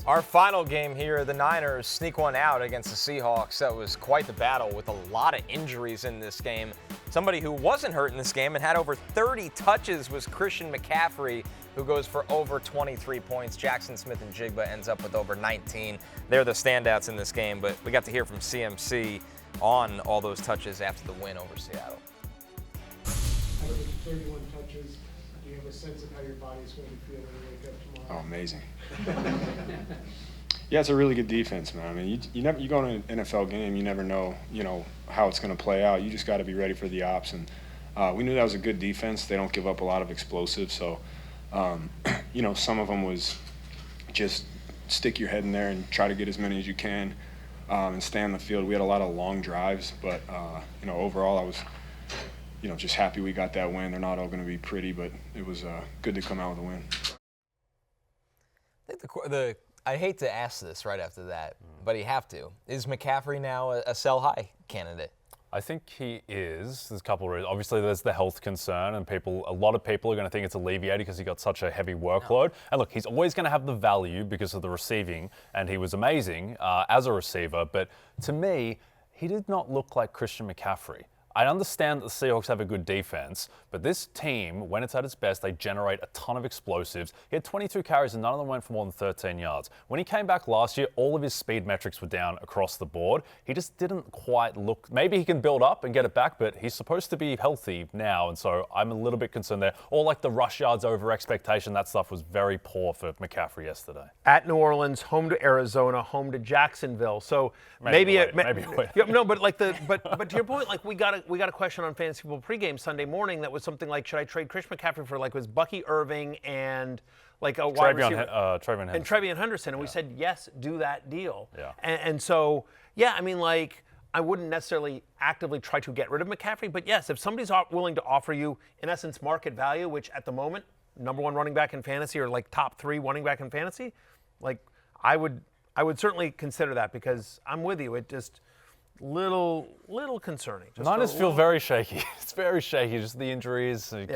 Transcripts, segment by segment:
Our final game here, the Niners sneak one out against the Seahawks. That was quite the battle with a lot of injuries in this game. Somebody who wasn't hurt in this game and had over 30 touches was Christian McCaffrey, who goes for over 23 points. Jackson Smith-Njigba ends up with over 19. They're the standouts in this game, but we got to hear from CMC on all those touches after the win over Seattle. Out of the 31 touches, do you have a sense of how your body's going to feel when you wake up tomorrow? Oh, amazing. Yeah, it's a really good defense, man. I mean, you go to an NFL game, you never know, how it's going to play out. You just got to be ready for the ops, and we knew that was a good defense. They don't give up a lot of explosives, so some of them was just stick your head in there and try to get as many as you can and stay on the field. We had a lot of long drives, but overall, I was just happy we got that win. They're not all going to be pretty, but it was good to come out with a win. I hate to ask this right after that, but you have to. Is McCaffrey now a sell high candidate? I think he is. There's a couple of reasons. Obviously, there's the health concern, and a lot of people are going to think it's alleviated because he got such a heavy workload. And look, he's always going to have the value because of the receiving, and he was amazing as a receiver. But to me, he did not look like Christian McCaffrey. I understand that the Seahawks have a good defense, but this team, when it's at its best, they generate a ton of explosives. He had 22 carries and none of them went for more than 13 yards. When he came back last year, all of his speed metrics were down across the board. He just didn't quite look, maybe he can build up and get it back, but he's supposed to be healthy now, and so I'm a little bit concerned there. Or like the rush yards over expectation, that stuff was very poor for McCaffrey yesterday. At New Orleans, home to Arizona, home to Jacksonville. So maybe no, but to your point, like we got a question on Fantasy Football pregame Sunday morning that was something like, should I trade Christian McCaffrey for was Bucky Irving and like a wide receiver and TreVeyon Henderson? And we said yes, do that deal. Yeah. And so I mean, I wouldn't necessarily actively try to get rid of McCaffrey, but yes, if somebody's willing to offer you in essence market value, which at the moment number one running back in fantasy or top 3 running back in fantasy, I would certainly consider that because I'm with you. It just little concerning. Niners feel very shaky. It's very shaky, just the injuries. You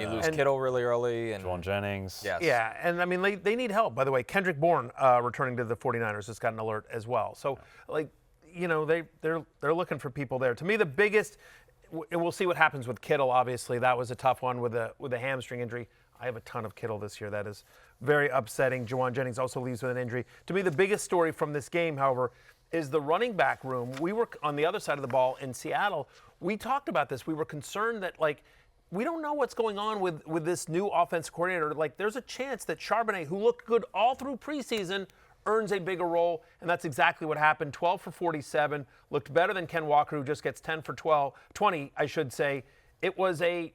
lose Kittle really early. And Juwan Jennings. Yes. Yeah, and I mean, they need help. By the way, Kendrick Bourne returning to the 49ers just got an alert as well. So, they're looking for people there. To me, the biggest, and we'll see what happens with Kittle, obviously. That was a tough one with a hamstring injury. I have a ton of Kittle this year. That is very upsetting. Juwan Jennings also leaves with an injury. To me, the biggest story from this game, however, is the running back room. We were on the other side of the ball in Seattle. We talked about this. We were concerned that, we don't know what's going on with this new offensive coordinator. There's a chance that Charbonnet, who looked good all through preseason, earns a bigger role, and that's exactly what happened. 12 for 47, looked better than Ken Walker, who just gets 10 for 20, I should say. It was a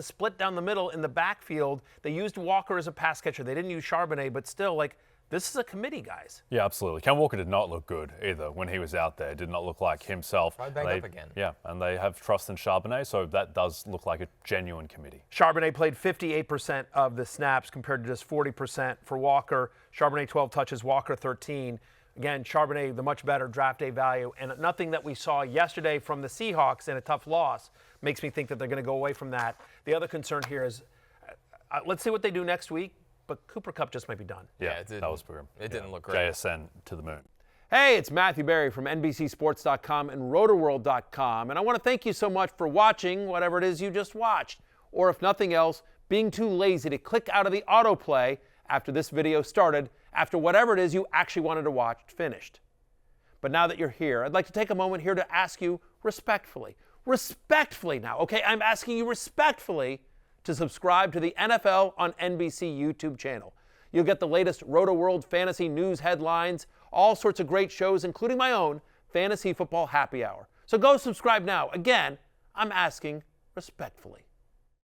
split down the middle in the backfield. They used Walker as a pass catcher. They didn't use Charbonnet, but still, this is a committee, guys. Yeah, absolutely. Ken Walker did not look good either when he was out there. Did not look like himself. Probably banged up again. Yeah, and they have trust in Charbonnet, so that does look like a genuine committee. Charbonnet played 58% of the snaps compared to just 40% for Walker. Charbonnet 12 touches, Walker 13. Again, Charbonnet, the much better draft day value, and nothing that we saw yesterday from the Seahawks in a tough loss makes me think that they're going to go away from that. The other concern here is, let's see what they do next week. But Cooper Kupp just might be done. Yeah, that was grim. It didn't look great. JSN to the moon. Hey, it's Matthew Berry from NBCSports.com and RotoWorld.com. And I want to thank you so much for watching whatever it is you just watched. Or if nothing else, being too lazy to click out of the autoplay after this video started, after whatever it is you actually wanted to watch finished. But now that you're here, I'd like to take a moment here to ask you respectfully now, okay? I'm asking you respectfully to subscribe to the NFL on NBC YouTube channel. You'll get the latest Roto-World fantasy news headlines, all sorts of great shows, including my own Fantasy Football Happy Hour. So go subscribe now. Again, I'm asking respectfully.